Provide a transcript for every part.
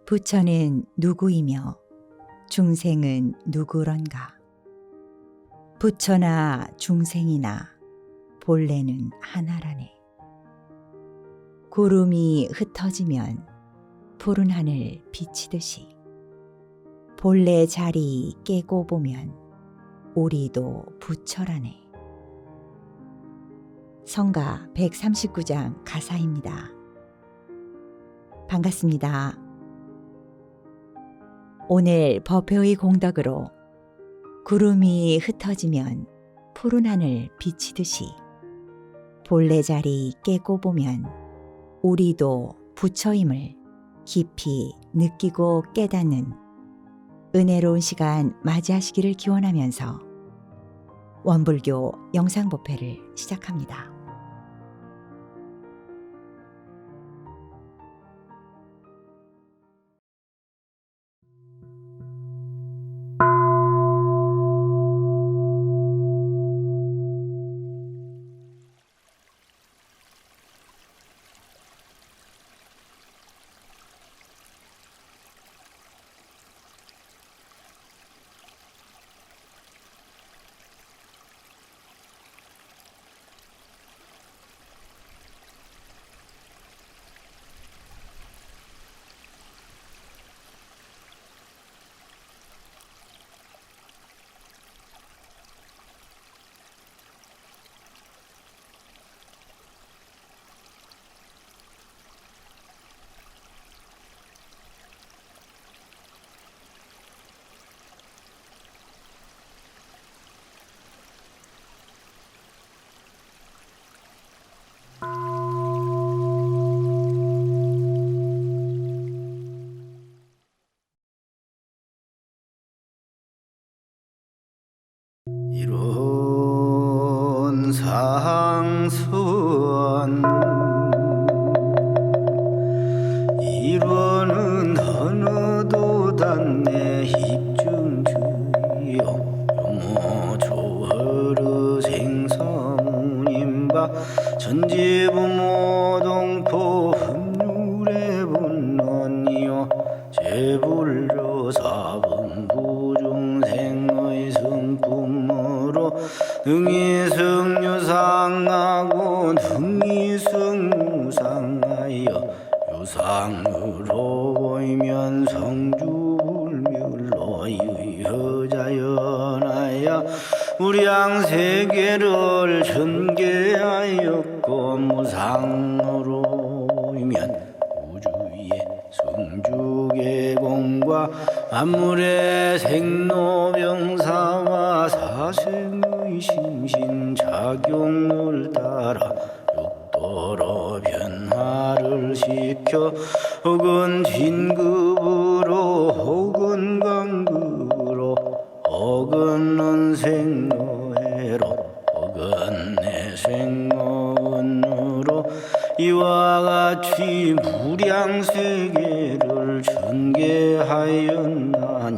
부처는 누구이며 중생은 누구런가? 부처나 중생이나 본래는 하나라네. 구름이 흩어지면 푸른 하늘 비치듯이 본래 자리 깨고 보면 우리도 부처라네. 성가 139장 가사입니다. 반갑습니다. 오늘 법회의 공덕으로 구름이 흩어지면 푸른 하늘 비치듯이 본래 자리 깨고 보면 우리도 부처임을 깊이 느끼고 깨닫는 은혜로운 시간 맞이하시기를 기원하면서 원불교 영상법회를 시작합니다. 이론 상수원 이론은 어느도 단내 입증주요 요모 조허르 생사무님바 전지부모동포 흡률의 분론이요 제불조 사분부중생의 성품으로 능이승유상하고 능이승무상하여 유상으로 보이면 성주불멸로 의허자연하여 우량세계를 전개하였고 무상으로 보이면 우주의 성주계공과 만물의 생로병사와 사생의 심신작용을 따라 육도로 변화를 시켜 혹은 진급으로 혹은 강급으로 혹은 은생노해로 혹은 내생노은으로 이와 같이 무량세계를 전개하였나니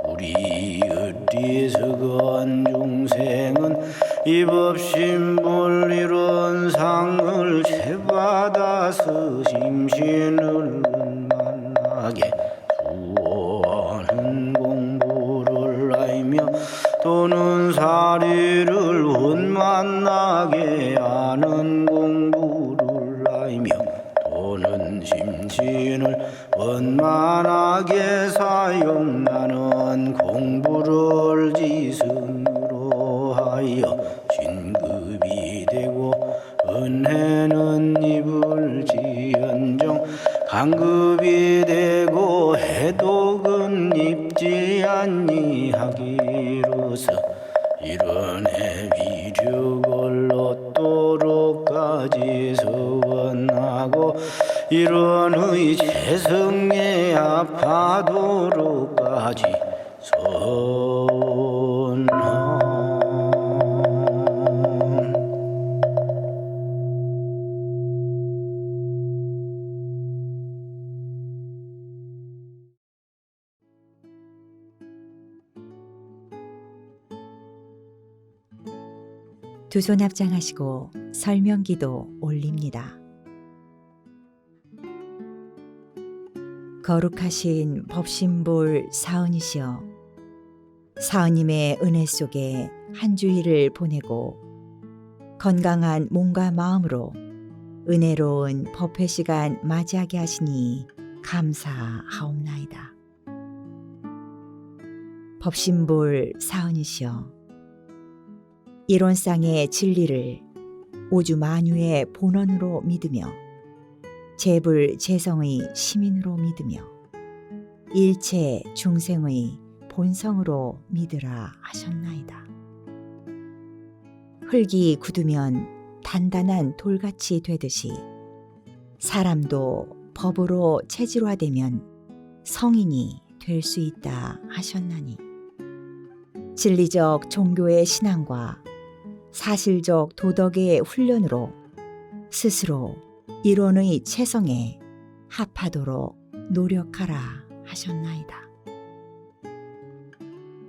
우리 어리석은 중생은 이법신불이론 상을 채받아서 심신을 만나게 수호하는 공부를 알며 또는 사리를 원만나게 하는 공부를 알며 또는 심신을 원만하게 사용하는 공부를 지승으로 하여 진급이 되고 은혜는 입을지언정 강급이 되고 해독은 입지 아니하기로서 이런 해비력을 얻도록까지 서원하고 이런의 재성에 합하도록까지 선언. 두 손 합장하시고 설명기도 올립니다. 거룩하신 법신볼 사은이시여, 사은님의 은혜 속에 한 주일을 보내고 건강한 몸과 마음으로 은혜로운 법회 시간 맞이하게 하시니 감사하옵나이다. 법신볼 사은이시여, 이론상의 진리를 오주 만유의 본원으로 믿으며 재불재성의 시민으로 믿으며 일체 중생의 본성으로 믿으라 하셨나이다. 흙이 굳으면 단단한 돌같이 되듯이 사람도 법으로 체질화되면 성인이 될 수 있다 하셨나니, 진리적 종교의 신앙과 사실적 도덕의 훈련으로 스스로 이론의 체성에 합하도록 노력하라 하셨나이다.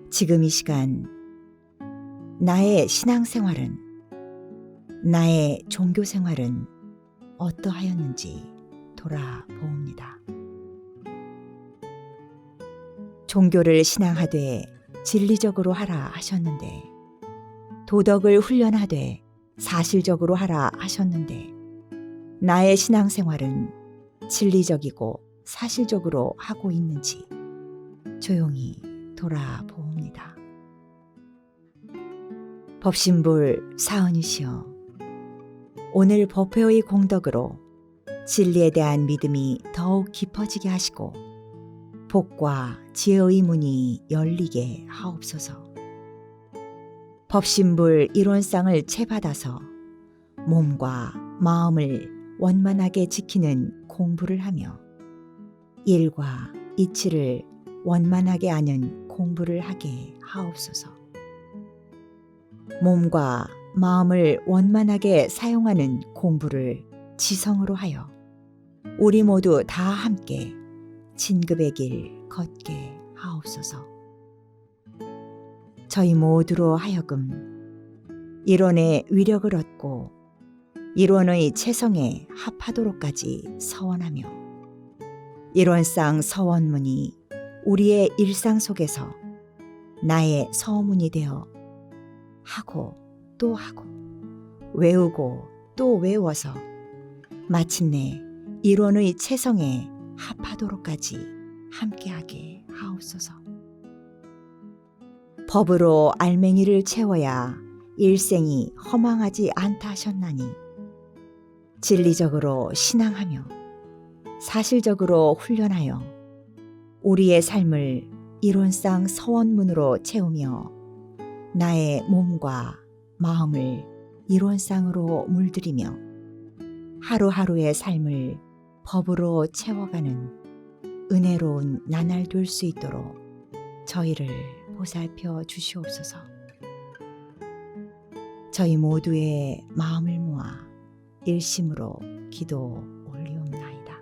지금 이 시간 나의 신앙생활은, 나의 종교생활은 어떠하였는지 돌아보옵니다. 종교를 신앙하되 진리적으로 하라 하셨는데, 도덕을 훈련하되 사실적으로 하라 하셨는데, 나의 신앙생활은 진리적이고 사실적으로 하고 있는지 조용히 돌아보옵니다. 법신불 사은이시여, 오늘 법회의 공덕으로 진리에 대한 믿음이 더욱 깊어지게 하시고 복과 지혜의 문이 열리게 하옵소서. 법신불 이론상을 채받아서 몸과 마음을 원만하게 지키는 공부를 하며 일과 이치를 원만하게 아는 공부를 하게 하옵소서. 몸과 마음을 원만하게 사용하는 공부를 지성으로 하여 우리 모두 다 함께 진급의 길 걷게 하옵소서. 저희 모두로 하여금 이론의 위력을 얻고 이론의 체성에 합하도록까지 서원하며 이론상 서원문이 우리의 일상 속에서 나의 서문이 되어 하고 또 하고 외우고 또 외워서 마침내 이론의 체성에 합하도록까지 함께하게 하옵소서. 법으로 알맹이를 채워야 일생이 허망하지 않다 하셨나니, 진리적으로 신앙하며 사실적으로 훈련하여 우리의 삶을 이론상 서원문으로 채우며 나의 몸과 마음을 이론상으로 물들이며 하루하루의 삶을 법으로 채워가는 은혜로운 나날 될 수 있도록 저희를 보살펴 주시옵소서. 저희 모두의 마음을 모아 일심으로 기도 올리옵나이다.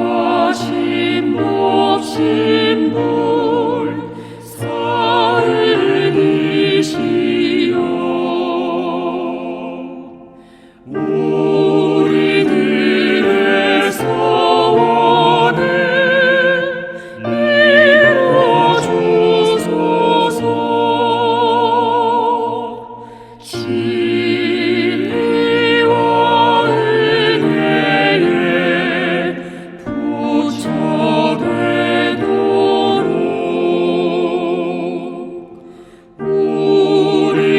거룩하신 법신불 사은이시여, 우리들의 소원을 이뤄주소서. 진리와 은혜에 부처되도록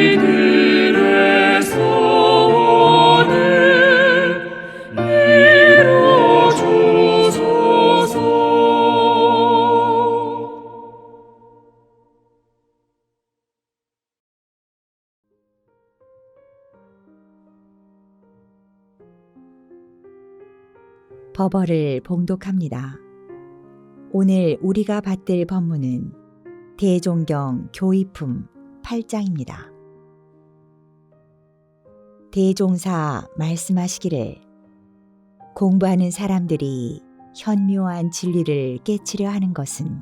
우리들의 소원을 이뤄주소서. 법어를 봉독합니다. 오늘 우리가 받들 법문은 대종경 교의품 8장입니다. 대종사 말씀하시기를 공부하는 사람들이 현묘한 진리를 깨치려 하는 것은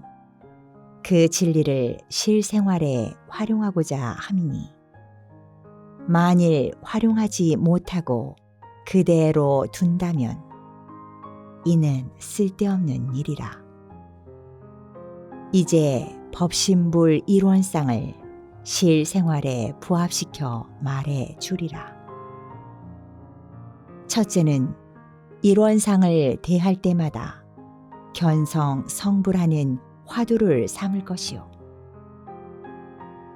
그 진리를 실생활에 활용하고자 함이니 만일 활용하지 못하고 그대로 둔다면 이는 쓸데없는 일이라. 이제 법신불 일원상을 실생활에 부합시켜 말해 주리라. 첫째는 일원상을 대할 때마다 견성 성불하는 화두를 삼을 것이요.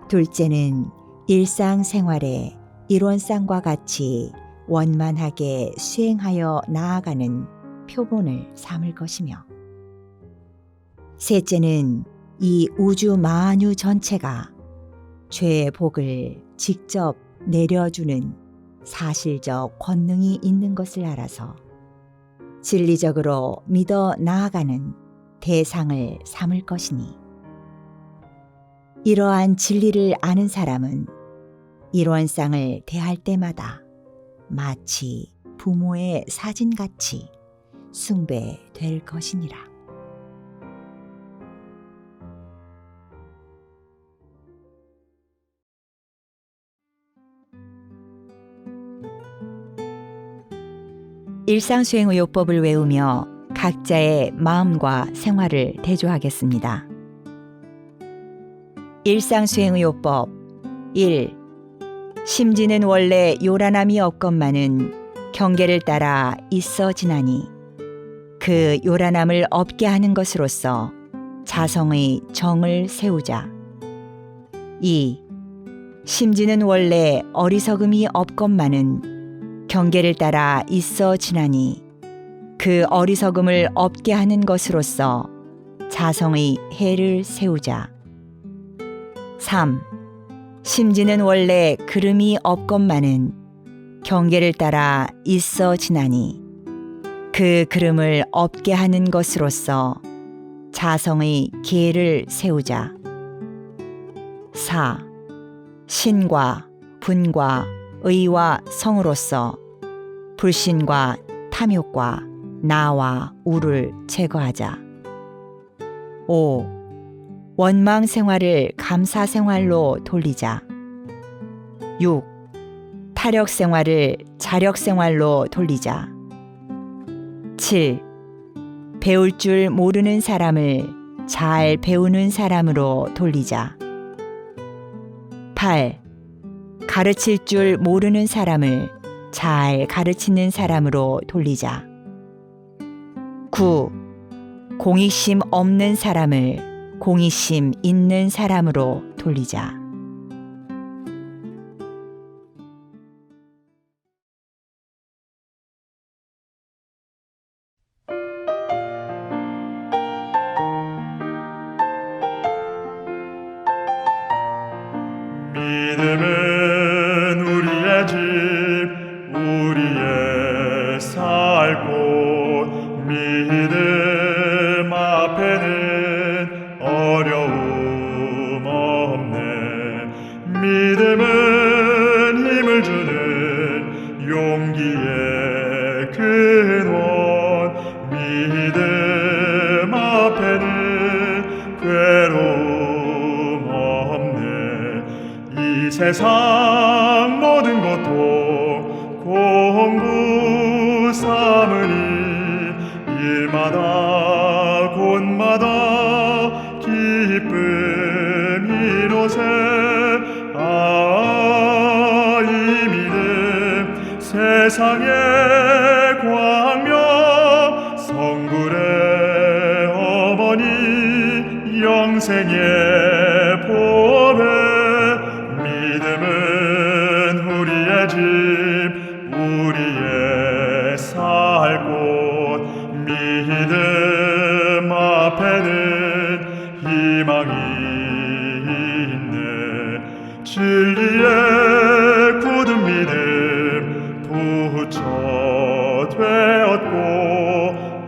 둘째는 일상생활에 일원상과 같이 원만하게 수행하여 나아가는 표본을 삼을 것이며, 셋째는 이 우주 만유 전체가 죄의 복을 직접 내려주는 사실적 권능이 있는 것을 알아서 진리적으로 믿어 나아가는 대상을 삼을 것이니, 이러한 진리를 아는 사람은 일원상을 대할 때마다 마치 부모의 사진같이 숭배될 것이니라. 일상수행의요법을 외우며 각자의 마음과 생활을 대조하겠습니다. 일상수행의요법 1. 심지는 원래 요란함이 없건만은 경계를 따라 있어지나니 그 요란함을 없게 하는 것으로서 자성의 정을 세우자. 2. 심지는 원래 어리석음이 없건만은 경계를 따라 있어지나니 그 어리석음을 없게 하는 것으로서 자성의 해를 세우자. 3. 심지는 원래 그름이 없건만은 경계를 따라 있어지나니 그 그름을 없게 하는 것으로서 자성의 계를 세우자. 4. 신과 분과 의와 성으로서 불신과 탐욕과 나와 우를 제거하자. 5. 원망 생활을 감사 생활로 돌리자. 6. 타력 생활을 자력 생활로 돌리자. 7. 배울 줄 모르는 사람을 잘 배우는 사람으로 돌리자. 8. 가르칠 줄 모르는 사람을 잘 가르치는 사람으로 돌리자. 9. 공익심 없는 사람을 공익심 있는 사람으로 돌리자. 믿음은 우리의 집, 우리의 살 곳. 믿음 앞에는 어려움 없네. 믿음은 힘을 주는 용기의 근원. 믿음 앞에는 괴로움 없네. 이 세상 모든 것도 공부 삼으니 일마다 곳마다 기쁨 이로새. 이 믿음 세상의 광명 성불의 어머니 영생의 보배. 믿음은 우리의 집, 우리의 살 곳. 믿음 앞에는 희망이 있네. 진리의 굳은 믿음 부처 되었고,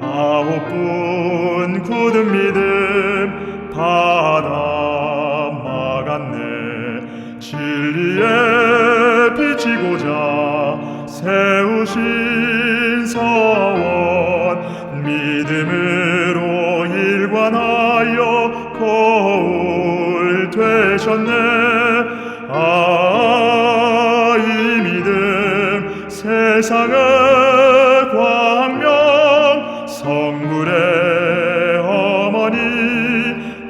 9분 굳은 믿음 받아 막았네. 진리에 비치고자 되셨네. 아, 이 믿음 세상의 광명, 성물의 어머니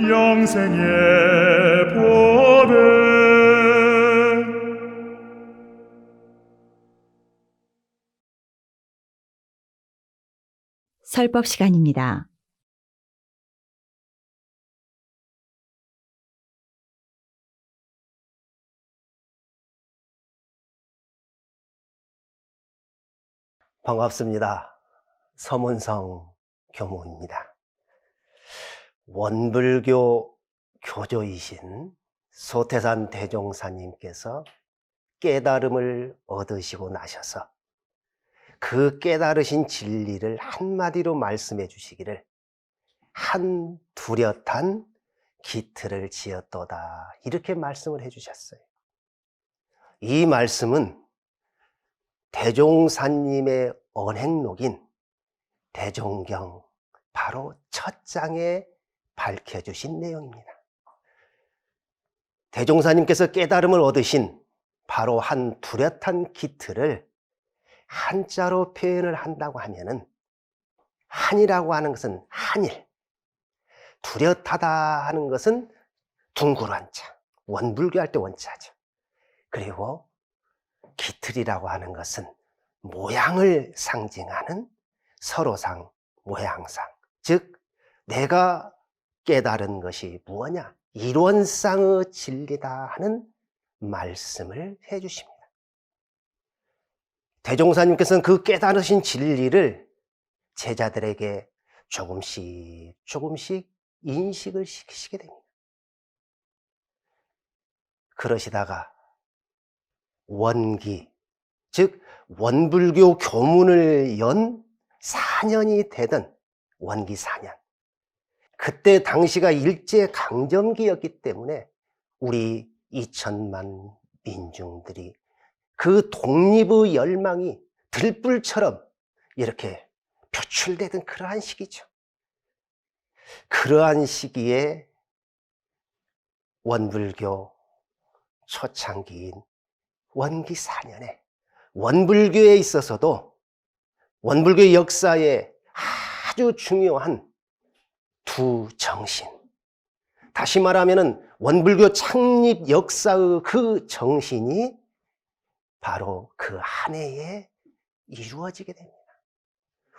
영생의 보배. 설법 시간입니다. 반갑습니다. 서문성 교무입니다. 원불교 교조이신 소태산 대종사님께서 깨달음을 얻으시고 나셔서 그 깨달으신 진리를 한마디로 말씀해 주시기를 한 뚜렷한 기틀을 지었도다, 이렇게 말씀을 해 주셨어요. 이 말씀은 대종사님의 언행록인 대종경 바로 첫 장에 밝혀주신 내용입니다. 대종사님께서 깨달음을 얻으신 바로 한 뚜렷한 기틀을 한자로 표현을 한다고 하면은, 한이라고 하는 것은 한일, 뚜렷하다 하는 것은 둥그란자, 원불교 할 때 원자죠. 그리고 기틀이라고 하는 것은 모양을 상징하는 서로상, 모양상, 즉 내가 깨달은 것이 무엇냐, 이론상의 진리다 하는 말씀을 해 주십니다. 대종사님께서는 그 깨달으신 진리를 제자들에게 조금씩 인식을 시키시게 됩니다. 그러시다가 원기, 즉 원불교 교문을 연 4년이 되던 원기 4년, 그때 당시가 일제강점기였기 때문에 우리 2천만 민중들이 그 독립의 열망이 들불처럼 이렇게 표출되던 그러한 시기죠. 그러한 시기에 원불교 초창기인 원기 4년에 원불교에 있어서도 원불교 역사에 아주 중요한 두 정신, 다시 말하면 원불교 창립 역사의 그 정신이 바로 그 한 해에 이루어지게 됩니다.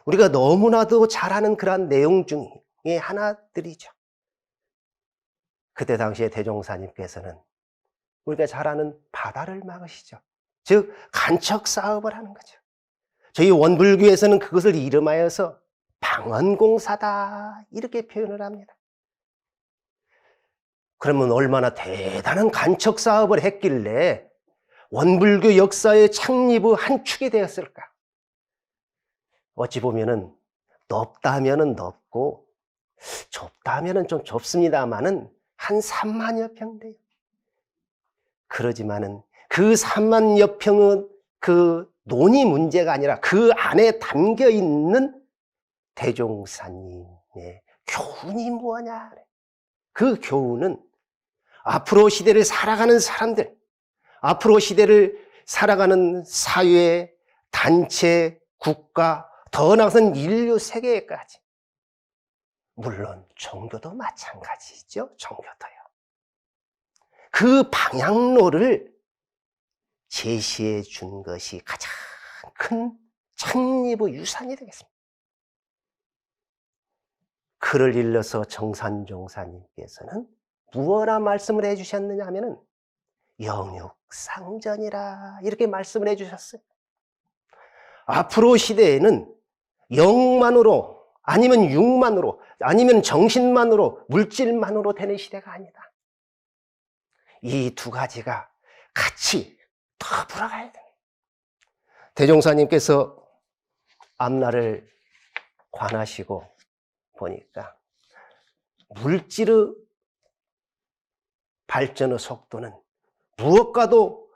우리가 너무나도 잘 아는 그러한 내용 중에 하나들이죠. 그때 당시에 대종사님께서는 우리가 잘 아는 바다를 막으시죠. 즉 간척 사업을 하는 거죠. 저희 원불교에서는 그것을 이름하여서 방언공사다, 이렇게 표현을 합니다. 그러면 얼마나 대단한 간척 사업을 했길래 원불교 역사의 창립의 한 축이 되었을까? 어찌 보면은 넓다면은 넓고 좁다면은 좀 좁습니다만은 한 3만여 평 돼요. 그러지만은 그 3만여 평은 그 논의 문제가 아니라 그 안에 담겨 있는 대종사님의 교훈이 뭐냐? 그 교훈은 앞으로 시대를 살아가는 사람들, 앞으로 시대를 살아가는 사회, 단체, 국가, 더 나아가서는 인류 세계까지, 물론 종교도 마찬가지죠. 종교도요. 그 방향로를 제시해 준 것이 가장 큰 창립의 유산이 되겠습니다. 그를 일러서 정산종사님께서는 무엇라 말씀을 해주셨느냐 하면은 영육상전이라, 이렇게 말씀을 해주셨어요. 앞으로 시대에는 영만으로, 아니면 육만으로, 아니면 정신만으로, 물질만으로 되는 시대가 아니다. 이 두 가지가 같이 더불어가야 됩니다. 대종사님께서 앞날을 관하시고 보니까 물질의 발전의 속도는 무엇과도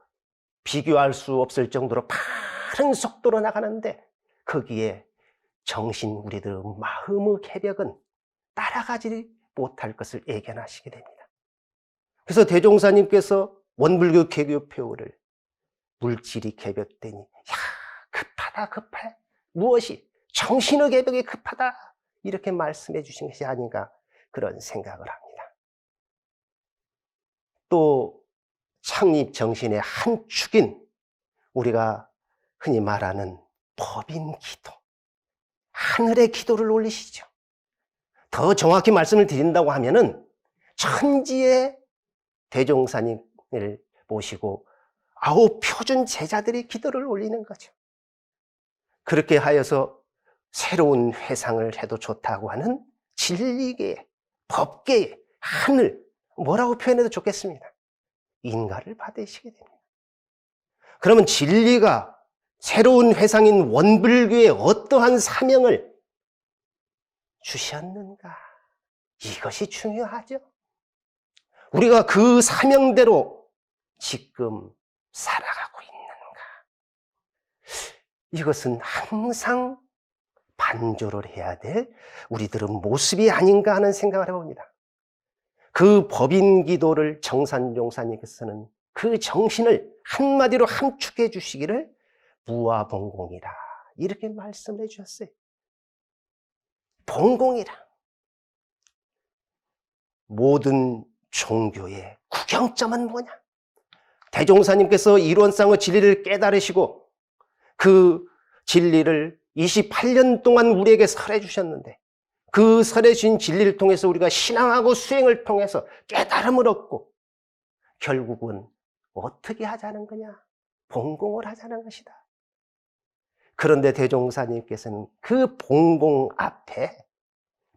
비교할 수 없을 정도로 빠른 속도로 나가는데, 거기에 정신, 우리들의 마음의 계력은 따라가지 못할 것을 예견하시게 됩니다. 그래서 대종사님께서 원불교 개교표를 물질이 개벽되니 야 급하다 급해. 무엇이? 정신의 개벽이 급하다. 이렇게 말씀해 주신 것이 아닌가 그런 생각을 합니다. 또 창립 정신의 한 축인 우리가 흔히 말하는 법인 기도, 하늘의 기도를 올리시죠. 더 정확히 말씀을 드린다고 하면은 천지의 대종사님을 모시고 9 표준 제자들이 기도를 올리는 거죠. 그렇게 하여서 새로운 회상을 해도 좋다고 하는 진리계의, 법계의 하늘, 뭐라고 표현해도 좋겠습니다. 인가를 받으시게 됩니다. 그러면 진리가 새로운 회상인 원불교에 어떠한 사명을 주셨는가? 이것이 중요하죠. 우리가 그 사명대로 지금 살아가고 있는가? 이것은 항상 반조를 해야 될 우리들은 모습이 아닌가 하는 생각을 해봅니다. 그 법인 기도를 정산종사님께서는 그 정신을 한마디로 함축해 주시기를 무아봉공이라 이렇게 말씀해 주셨어요. 봉공이라. 모든 종교의 구경점은 뭐냐? 대종사님께서 일원상의 진리를 깨달으시고 그 진리를 28년 동안 우리에게 설해 주셨는데 그 설해 주신 진리를 통해서 우리가 신앙하고 수행을 통해서 깨달음을 얻고 결국은 어떻게 하자는 거냐? 봉공을 하자는 것이다. 그런데 대종사님께서는 그 봉공 앞에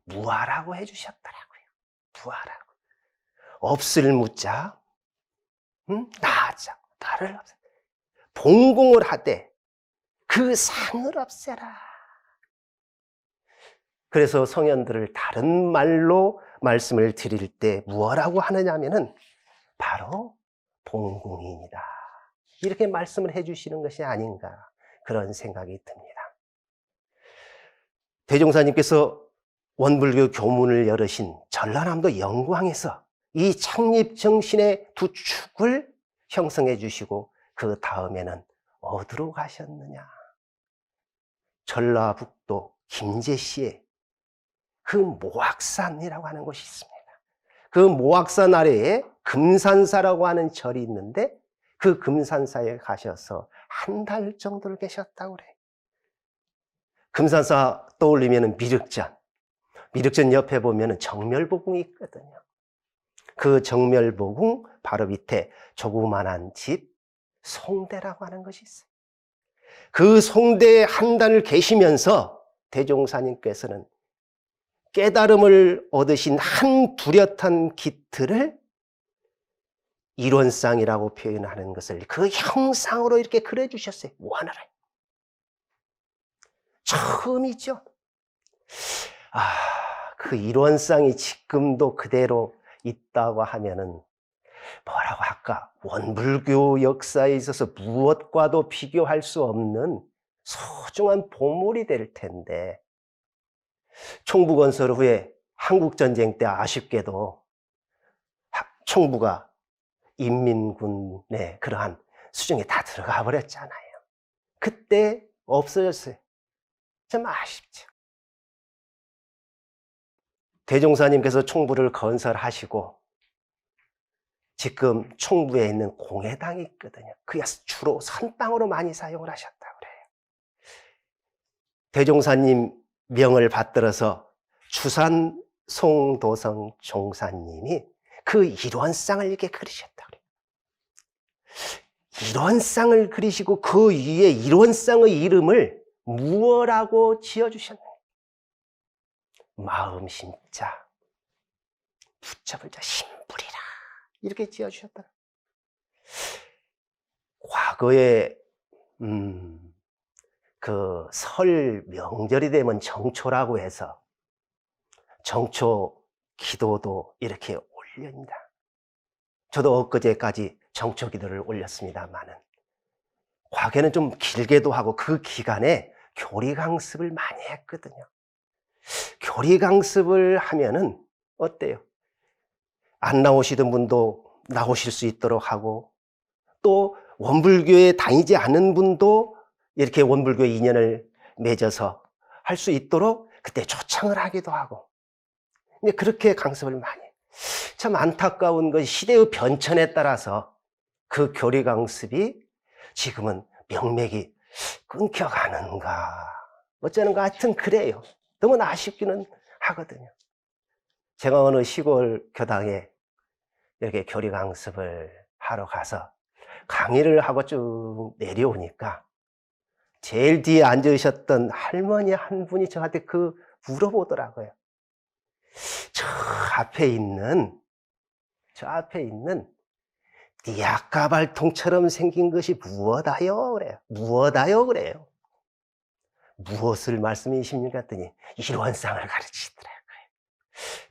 무아라고 해주셨더라고요. 무아라고. 없을 무자, 나자, 나를 없애. 봉공을 하되 그 상을 없애라. 그래서 성현들을 다른 말로 말씀을 드릴 때 무엇라고 하느냐 하면은 바로 봉공이니다. 이렇게 말씀을 해주시는 것이 아닌가 그런 생각이 듭니다. 대종사님께서 원불교 교문을 열으신 전라남도 영광에서 이 창립정신의 두 축을 형성해 주시고 그 다음에는 어디로 가셨느냐? 전라북도 김제시에 그 모악산이라고 하는 곳이 있습니다. 그 모악산 아래에 금산사라고 하는 절이 있는데 그 금산사에 가셔서 한 달 정도를 계셨다고 그래요. 금산사 떠올리면 미륵전. 미륵전 옆에 보면 정멸보궁이 있거든요. 그 정멸보궁 바로 밑에 조그만한 집 송대라고 하는 것이 있어요. 그 송대에 한 달을 계시면서 대종사님께서는 깨달음을 얻으신 한 뚜렷한 기틀을 일원상이라고 표현하는 것을 그 형상으로 이렇게 그려주셨어요. 원을. 처음이죠. 그 일원상이 지금도 그대로 있다고 하면은 뭐라고 할까? 원불교 역사에 있어서 무엇과도 비교할 수 없는 소중한 보물이 될 텐데 총부건설 후에 한국전쟁 때 아쉽게도 총부가 인민군의 그러한 수중에 다 들어가 버렸잖아요. 그때 없어졌어요. 참 아쉽죠. 대종사님께서 총부를 건설하시고 지금 총부에 있는 공회당이 있거든요. 그게 주로 선방으로 많이 사용을 하셨다고 그래요. 대종사님 명을 받들어서 추산 송도성 종사님이 그 일원상을 이렇게 그리셨다고 그래요. 일원상을 그리시고 그 위에 일원상의 이름을 무엇라고 지어주셨나요? 마음 심자, 붙잡을 자 심불이라 이렇게 지어주셨다. 과거에 그 설 명절이 되면 정초라고 해서 정초 기도도 이렇게 올립니다. 저도 엊그제까지 정초 기도를 올렸습니다만은 과거에는 좀 길게도 하고 그 기간에 교리 강습을 많이 했거든요. 교리 강습을 하면은 어때요? 안 나오시던 분도 나오실 수 있도록 하고, 또 원불교에 다니지 않은 분도 이렇게 원불교 인연을 맺어서 할 수 있도록 그때 초청을 하기도 하고, 근데 그렇게 강습을 많이 해요. 참 안타까운 것이 시대의 변천에 따라서 그 교리 강습이 지금은 명맥이 끊겨가는가 어쩌는가 하여튼 그래요. 너무나 아쉽기는 하거든요. 제가 어느 시골 교당에 이렇게 교리 강습을 하러 가서 강의를 하고 쭉 내려오니까 제일 뒤에 앉으셨던 할머니 한 분이 저한테 물어보더라고요. 저 앞에 있는 니아까발통처럼 생긴 것이 무엇하여 그래요? 무엇하여 그래요? 무엇을 말씀이십니까? 했더니 일원상을 가르치더라고요.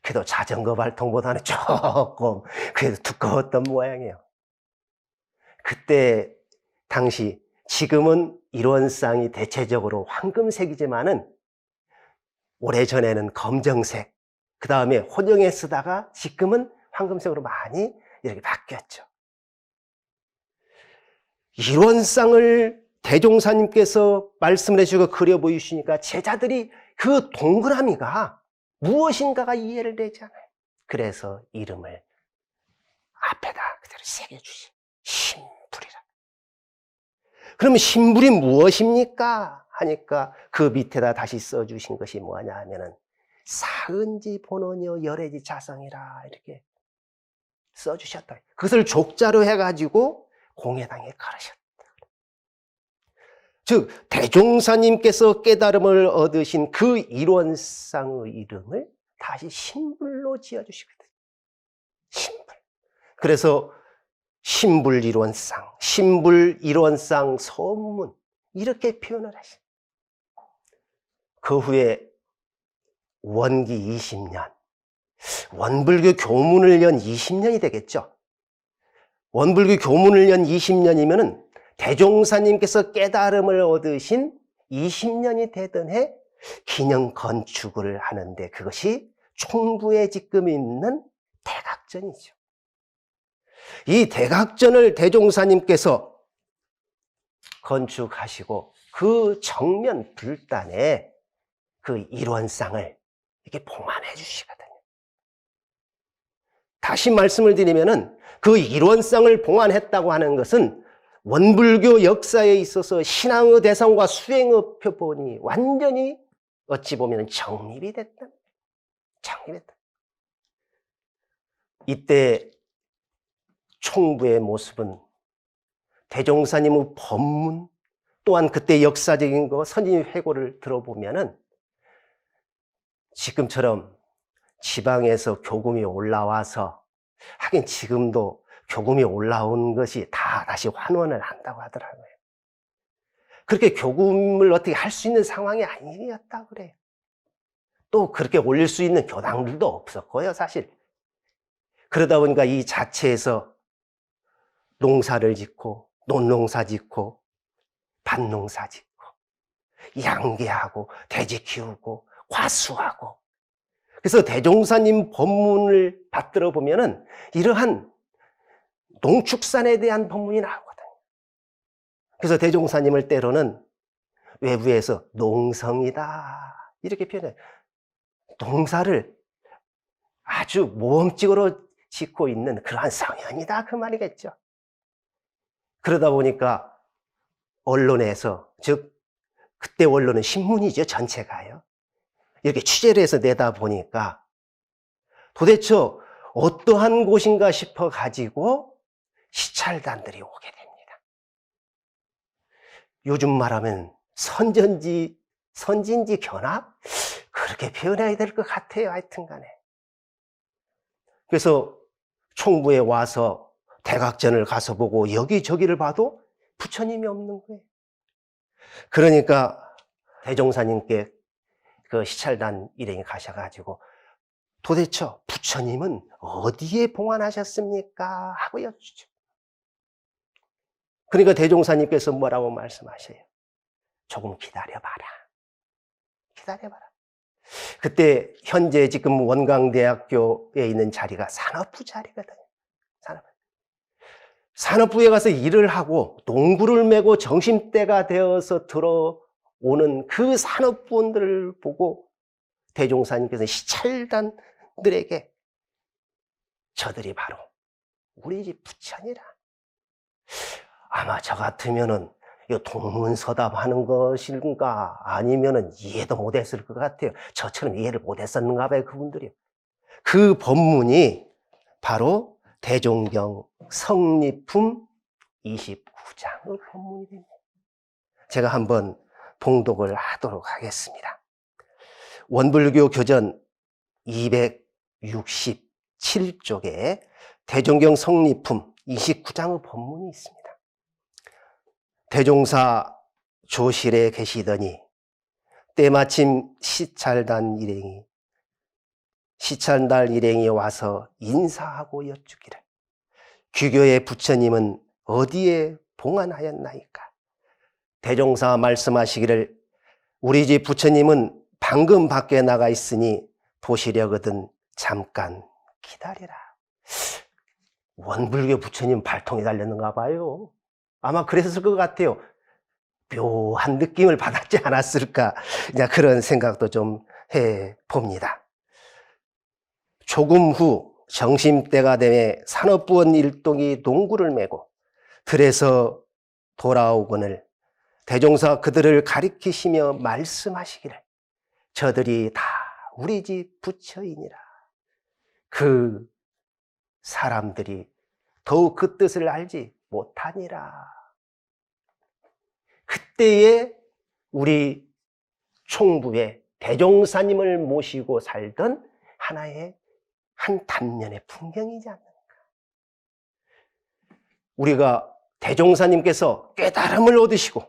그래도 자전거 발통보다는 조금 그래도 두꺼웠던 모양이에요. 그때 당시 지금은 일원상이 대체적으로 황금색이지만은 오래전에는 검정색, 그 다음에 혼용에 쓰다가 지금은 황금색으로 많이 이렇게 바뀌었죠. 일원상을 대종사님께서 말씀을 해주고 그려 보이시니까 제자들이 그 동그라미가 무엇인가가 이해를 되지 않아요. 그래서 이름을 앞에다 그대로 새겨주시. 신불이라. 그러면 신불이 무엇입니까? 하니까 그 밑에다 다시 써주신 것이 뭐냐 하면은 사은지 본원여 열애지 자성이라 이렇게 써주셨다. 그것을 족자로 해가지고 공회당에 걸으셨다. 즉 대종사님께서 깨달음을 얻으신 그 일원상의 이름을 다시 신불로 지어주시거든요. 신불. 그래서 신불 일원상, 신불 일원상 소문 이렇게 표현을 하시. 그 후에 원기 20년, 원불교 교문을 연 20년이 되겠죠. 원불교 교문을 연 20년이면은 대종사님께서 깨달음을 얻으신 20년이 되던 해 기념 건축을 하는데 그것이 총부에 지금 있는 대각전이죠. 이 대각전을 대종사님께서 건축하시고 그 정면 불단에 그 일원상을 이렇게 봉안해 주시거든요. 다시 말씀을 드리면은 그 일원상을 봉안했다고 하는 것은 원불교 역사에 있어서 신앙의 대상과 수행의 표본이 완전히 어찌 보면 정립이 됐다. 정립했다. 이때 총부의 모습은 대종사님의 법문 또한 그때 역사적인 거 선진 회고를 들어보면은 지금처럼 지방에서 교금이 올라와서 하긴 지금도 교금이 올라온 것이 다 다시 환원을 한다고 하더라고요. 그렇게 교금을 어떻게 할 수 있는 상황이 아니었다고 그래요. 또 그렇게 올릴 수 있는 교당들도 없었고요, 사실. 그러다 보니까 이 자체에서 농사를 짓고, 논농사 짓고, 밭농사 짓고, 양계하고, 돼지 키우고, 과수하고. 그래서 대종사님 법문을 받들어 보면은 이러한 농축산에 대한 법문이 나오거든요. 그래서 대종사님을 때로는 외부에서 농성이다 이렇게 표현해요. 농사를 아주 모험적으로 짓고 있는 그러한 성현이다 그 말이겠죠. 그러다 보니까 언론에서, 즉 그때 언론은 신문이죠, 전체가요. 이렇게 취재를 해서 내다 보니까 도대체 어떠한 곳인가 싶어 가지고 시찰단들이 오게 됩니다. 요즘 말하면 선진지 견학? 그렇게 표현해야 될 것 같아요, 하여튼 간에. 그래서 총부에 와서 대각전을 가서 보고 여기저기를 봐도 부처님이 없는 거예요. 그러니까 대종사님께 그 시찰단 일행이 가셔가지고 도대체 부처님은 어디에 봉안하셨습니까? 하고 여쭈죠. 그러니까 대종사님께서 뭐라고 말씀하셔요? 조금 기다려봐라. 기다려봐라. 그때 현재 지금 원광대학교에 있는 자리가 산업부 자리거든요. 산업부. 산업부에 가서 일을 하고 농구를 메고 정심때가 되어서 들어오는 그 산업부원들을 보고 대종사님께서 시찰단들에게 저들이 바로 우리 집 부처니라. 아마 저 같으면은 이 동문서답하는 것인가 아니면은 이해도 못했을 것 같아요. 저처럼 이해를 못했었는가 봐요, 그분들이. 그 법문이 바로 대종경 성리품 29장의 법문이 됩니다. 제가 한번 봉독을 하도록 하겠습니다. 원불교 교전 267쪽에 대종경 성리품 29장의 법문이 있습니다. 대종사 조실에 계시더니 때마침 시찰단 일행이 와서 인사하고 여쭈기를 귀교의 부처님은 어디에 봉안하였나이까? 대종사 말씀하시기를 우리 집 부처님은 방금 밖에 나가 있으니 보시려거든 잠깐 기다리라. 원불교 부처님 발통이 달렸는가 봐요. 아마 그랬을 것 같아요. 묘한 느낌을 받았지 않았을까, 그런 생각도 좀 해봅니다. 조금 후 정심때가 되매 산업부원 일동이 농구를 메고 들에서 돌아오거늘 대종사 그들을 가리키시며 말씀하시기를 저들이 다 우리 집 부처이니라. 그 사람들이 더욱 그 뜻을 알지 못하니라. 그때에 우리 총부에 대종사님을 모시고 살던 하나의 한 단면의 풍경이지 않는가. 우리가 대종사님께서 깨달음을 얻으시고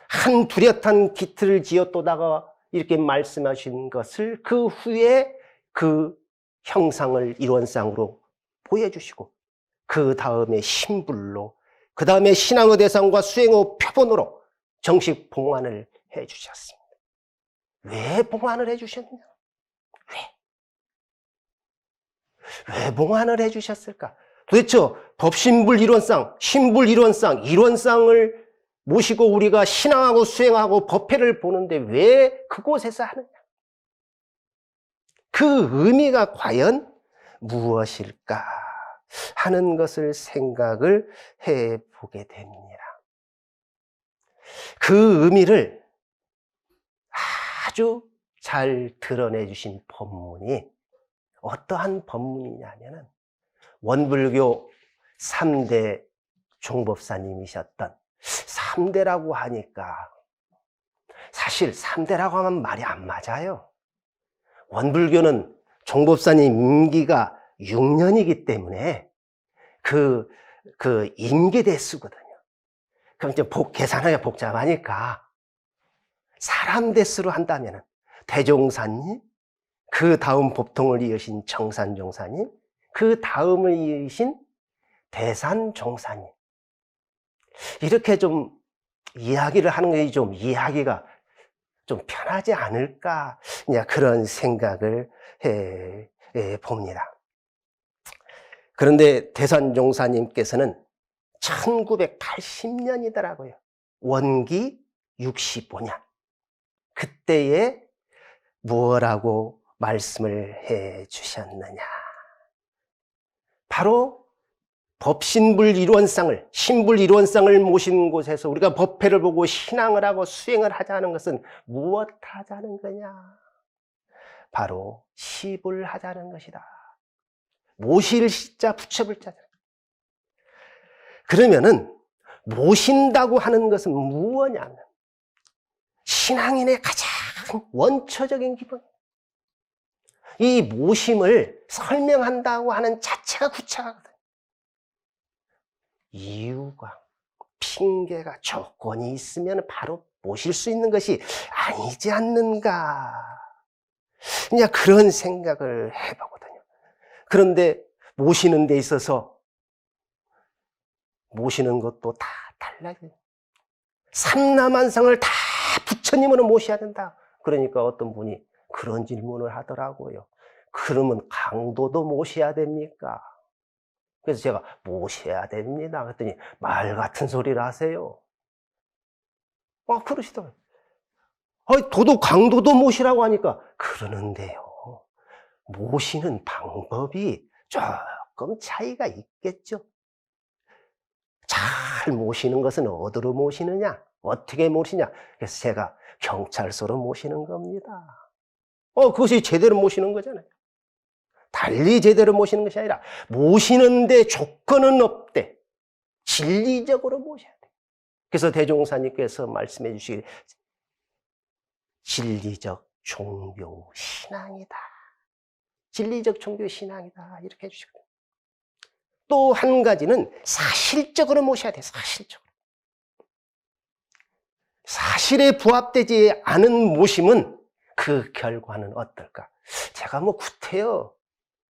한 뚜렷한 기틀을 지었도다가 이렇게 말씀하신 것을 그 후에 그 형상을 일원상으로 보여주시고 그 다음에 신불로 그 다음에 신앙의 대상과 수행의 표본으로 정식 봉안을 해주셨습니다. 왜 봉안을 해주셨느냐? 왜 봉안을 해주셨을까? 도대체 법신불 일원상, 신불 일원상, 일원상을 모시고 우리가 신앙하고 수행하고 법회를 보는데 왜 그곳에서 하느냐? 그 의미가 과연 무엇일까 하는 것을 생각을 해보게 됩니다. 그 의미를 아주 잘 드러내 주신 법문이 어떠한 법문이냐면은 원불교 3대 종법사님이셨던 3대라고 하니까 사실 3대라고 하면 말이 안 맞아요. 원불교는 종법사님 임기가 6년이기 때문에 그 임기 대수거든요. 그럼 이제 계산하기가 복잡하니까 사람 대수로 한다면은 대종사님, 그 다음 법통을 이으신 정산종사님, 그 다음을 이으신 대산종사님. 이렇게 좀 이야기를 하는 게 좀 이야기가 좀 편하지 않을까, 그런 생각을 해 봅니다. 그런데 대산종사님께서는 1980년이더라고요. 원기 65년. 그때에 무엇라고 말씀을 해 주셨느냐. 바로 법신불 일원상을, 신불 일원상을 모신 곳에서 우리가 법회를 보고 신앙을 하고 수행을 하자는 것은 무엇 하자는 거냐? 바로 시불 하자는 것이다. 모실 시자 붙여볼 자다. 그러면은 모신다고 하는 것은 무엇냐면 신앙인의 가장 원초적인 기본. 이 모심을 설명한다고 하는 자체가 구차하거든. 이유가, 핑계가, 조건이 있으면 바로 모실 수 있는 것이 아니지 않는가. 그냥 그런 생각을 해보거든요. 그런데 모시는 데 있어서 모시는 것도 다 달라요. 삼라만상을 다 부처님으로 모셔야 된다. 그러니까 어떤 분이 그런 질문을 하더라고요. 그러면 강도도 모셔야 됩니까? 그래서 제가 모셔야 됩니다. 그랬더니 말 같은 소리를 하세요. 그러시더라고요. 도도 강도도 모시라고 하니까 그러는데요. 모시는 방법이 조금 차이가 있겠죠. 잘 모시는 것은 어디로 모시느냐? 어떻게 모시냐? 그래서 제가 경찰서로 모시는 겁니다. 그것이 제대로 모시는 거잖아요. 달리 제대로 모시는 것이 아니라 모시는데 조건은 없대. 진리적으로 모셔야 돼. 그래서 대종사님께서 말씀해 주시길 진리적 종교 신앙이다. 진리적 종교 신앙이다. 이렇게 해주시거든요. 또 한 가지는 사실적으로 모셔야 돼. 사실적으로. 사실에 부합되지 않은 모심은 그 결과는 어떨까? 제가 구태여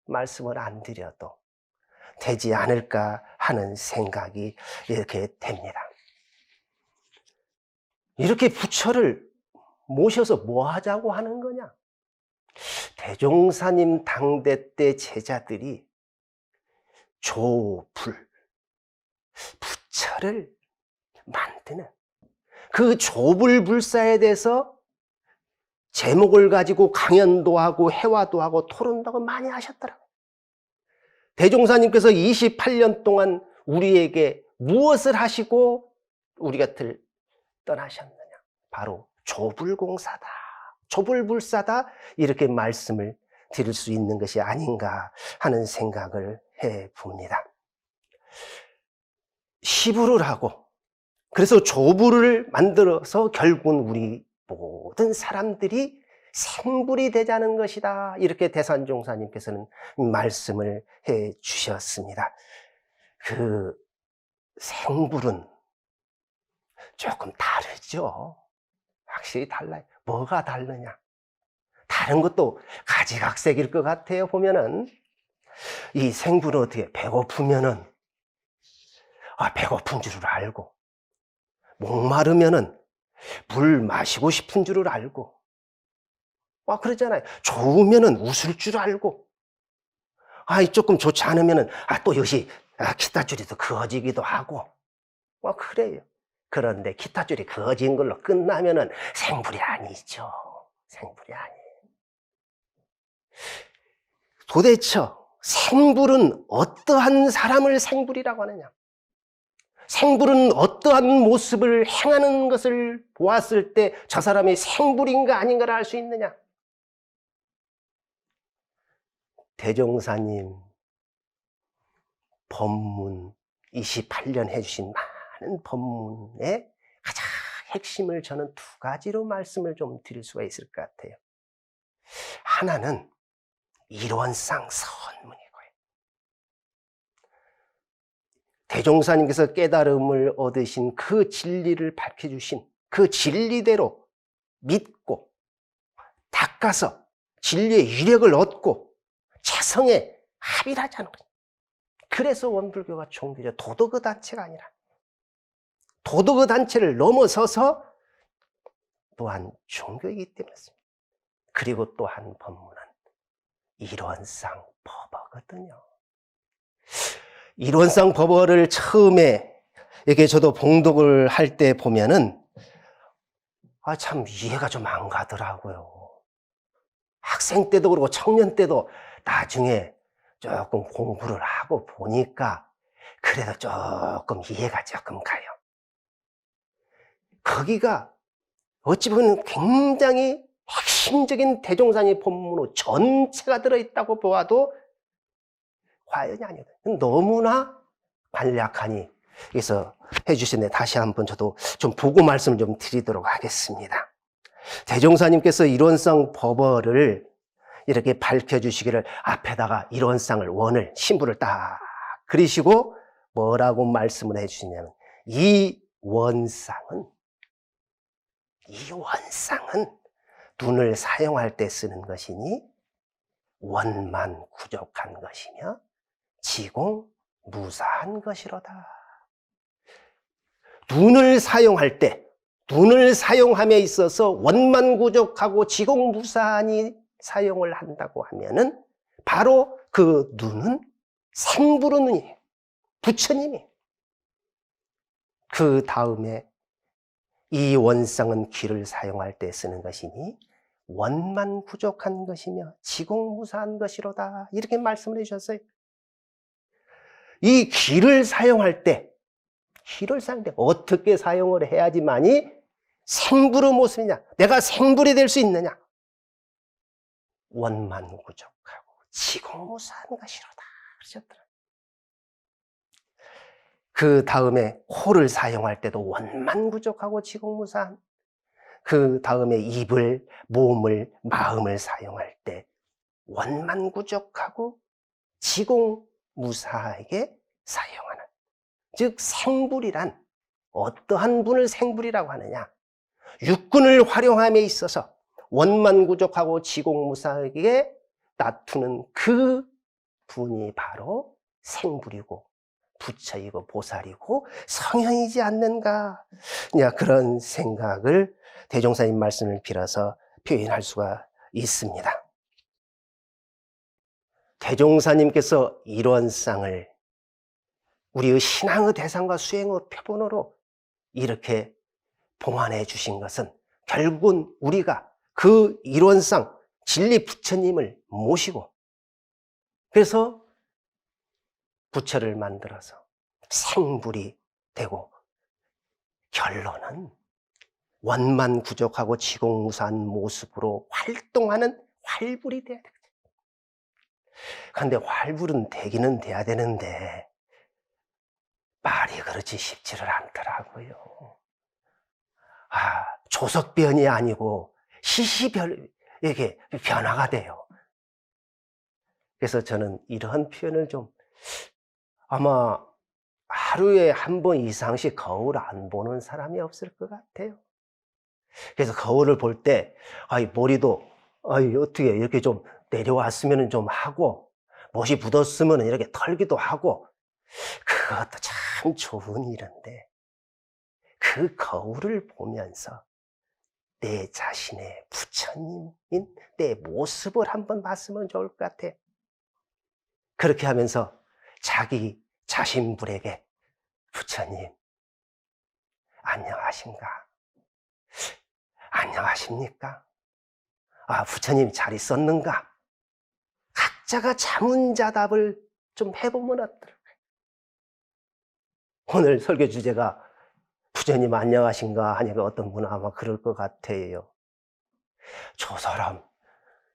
말씀을 안 드려도 되지 않을까 하는 생각이 이렇게 됩니다. 이렇게 부처를 모셔서 뭐 하자고 하는 거냐? 대종사님 당대 때 제자들이 조불, 부처를 만드는 그 조불불사에 대해서 제목을 가지고 강연도 하고 회화도 하고 토론도 하고 많이 하셨더라고요. 대종사님께서 28년 동안 우리에게 무엇을 하시고 우리 곁을 떠나셨느냐? 바로 조불공사다, 조불불사다, 이렇게 말씀을 드릴 수 있는 것이 아닌가 하는 생각을 해봅니다. 시부를 하고 그래서 조불을 만들어서 결국은 우리 모든 사람들이 생불이 되자는 것이다, 이렇게 대산종사님께서는 말씀을 해 주셨습니다. 그 생불은 조금 다르죠. 확실히 달라요. 뭐가 다르냐? 다른 것도 가지각색일 것 같아요. 보면은 이 생불은 어떻게, 배고프면은 배고픈 줄을 알고, 목마르면은 물 마시고 싶은 줄을 알고, 그러잖아요. 좋으면은 웃을 줄 알고, 조금 좋지 않으면은 또 여기 기타줄이 더 그어지기도 하고, 그래요. 그런데 기타줄이 그어진 걸로 끝나면은 생불이 아니죠. 생불이 아니에요. 도대체 생불은 어떠한 사람을 생불이라고 하느냐? 생불은 어떠한 모습을 행하는 것을 보았을 때 저 사람이 생불인가 아닌가를 알 수 있느냐? 대종사님 법문 28년 해주신 많은 법문의 가장 핵심을 저는 두 가지로 말씀을 좀 드릴 수가 있을 것 같아요. 하나는 일원상 선문이고요. 대종사님께서 깨달음을 얻으신 그 진리를 밝혀주신 그 진리대로 믿고 닦아서 진리의 위력을 얻고 자성에 합일하자는 거예요. 그래서 원불교가 종교죠. 도덕의 단체가 아니라 도덕의 단체를 넘어서서 또한 종교이기 때문이었습니다. 그리고 또 한 법문은 일원상 법어거든요. 일원상 법어를 처음에 이렇게 저도 봉독을 할 때 보면은 참 이해가 좀 안 가더라고요. 학생 때도 그렇고 청년 때도 나중에 조금 공부를 하고 보니까 그래도 조금 이해가 조금 가요. 거기가 어찌 보면 굉장히 핵심적인 대종사님 법문으로 전체가 들어있다고 보아도 과연이 아니다. 너무나 간략하니 그래서 해주시네. 다시 한번 저도 좀 보고 말씀을 좀 드리도록 하겠습니다. 대종사님께서 일원상 법어를 이렇게 밝혀주시기를 앞에다가 일원상을 원을 신부를 딱 그리시고 뭐라고 말씀을 해주시냐면 이 원상은 눈을 사용할 때 쓰는 것이니 원만 구족한 것이며 지공 무사한 것이로다. 눈을 사용할 때, 눈을 사용함에 있어서 원만 구족하고 지공 무사하니 사용을 한다고 하면은 바로 그 눈은 생불의 눈이에요. 부처님이. 그 다음에 이 원상은 귀를 사용할 때 쓰는 것이니 원만구족한 것이며 지공무사한 것이로다. 이렇게 말씀을 해주셨어요. 이 귀를 사용할 때 어떻게 사용을 해야지만이 생불의 모습이냐, 내가 생불이 될 수 있느냐. 원만구족하고 지공무사한 것이로다 그러셨더라. 그 다음에 코를 사용할 때도 원만구족하고 지공무사한, 그 다음에 입을, 몸을, 마음을 사용할 때 원만구족하고 지공무사하게 사용하는, 즉 생불이란 어떠한 분을 생불이라고 하느냐, 육군을 활용함에 있어서 원만구족하고 지공무사하게 다투는 그 분이 바로 생불이고 부처이고 보살이고 성현이지 않는가. 그런 생각을 대종사님 말씀을 빌어서 표현할 수가 있습니다. 대종사님께서 이러한 쌍을 우리의 신앙의 대상과 수행의 표본으로 이렇게 봉안해 주신 것은 결국은 우리가 그 일원상 진리 부처님을 모시고, 그래서 부처를 만들어서 생불이 되고, 결론은 원만구족하고 지공무사한 모습으로 활동하는 활불이 돼야 되거든요. 그런데 활불은 되기는 돼야 되는데 말이 그렇지 쉽지를 않더라고요. 조석변이 아니고 시시이게 변화가 돼요. 그래서 저는 이러한 표현을 좀, 아마 하루에 한 번 이상씩 거울 안 보는 사람이 없을 것 같아요. 그래서 거울을 볼 때 머리도 어떻게 이렇게 좀 내려왔으면 좀 하고, 못이 묻었으면 이렇게 털기도 하고, 그것도 참 좋은 일인데 그 거울을 보면서 내 자신의 부처님인 내 모습을 한번 봤으면 좋을 것 같아. 그렇게 하면서 자기 자신불에게 부처님 안녕하신가? 안녕하십니까? 부처님 잘 있었는가? 각자가 자문자답을 좀 해보면 어떨까요? 오늘 설교 주제가 부처님 안녕하신가 하니까 어떤 분은 아마 그럴 것 같아요. 저 사람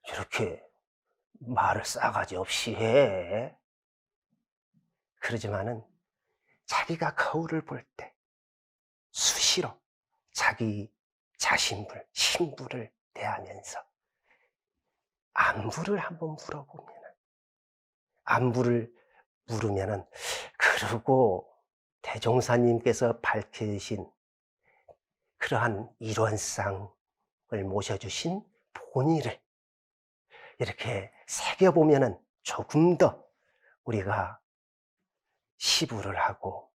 이렇게 말을 싸가지 없이 해. 그러지만은 자기가 거울을 볼 때 수시로 자기 자신불, 신불을 대하면서 안부를 한번 물으면은, 그리고 대종사님께서 밝히신 그러한 일원상을 모셔주신 본의를 이렇게 새겨보면은 조금 더 우리가 시부를 하고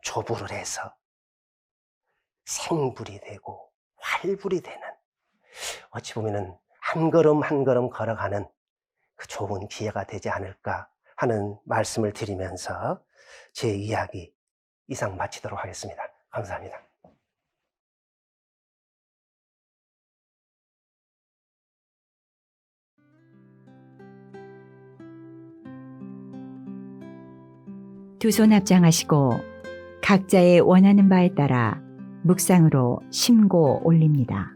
조부를 해서 생불이 되고 활불이 되는, 어찌 보면은 한 걸음 한 걸음 걸어가는 그 좋은 기회가 되지 않을까 하는 말씀을 드리면서 제 이야기 이상 마치도록 하겠습니다. 감사합니다. 두 손 합장하시고 각자의 원하는 바에 따라 묵상으로 심고 올립니다.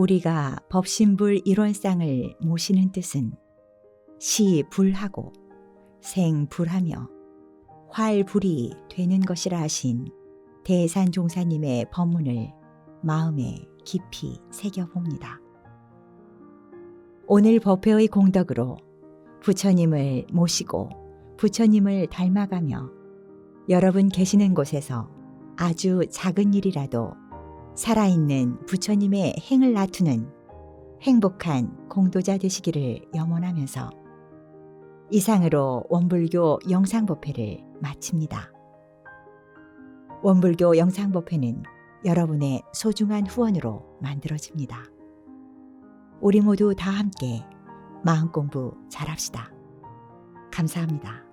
우리가 법신불 일원상을 모시는 뜻은 시불하고 생불하며 활불이 되는 것이라 하신 대산종사님의 법문을 마음에 깊이 새겨봅니다. 오늘 법회의 공덕으로 부처님을 모시고 부처님을 닮아가며 여러분 계시는 곳에서 아주 작은 일이라도 살아있는 부처님의 행을 나투는 행복한 공도자 되시기를 염원하면서 이상으로 원불교 영상법회를 마칩니다. 원불교 영상법회는 여러분의 소중한 후원으로 만들어집니다. 우리 모두 다 함께 마음 공부 잘합시다. 감사합니다.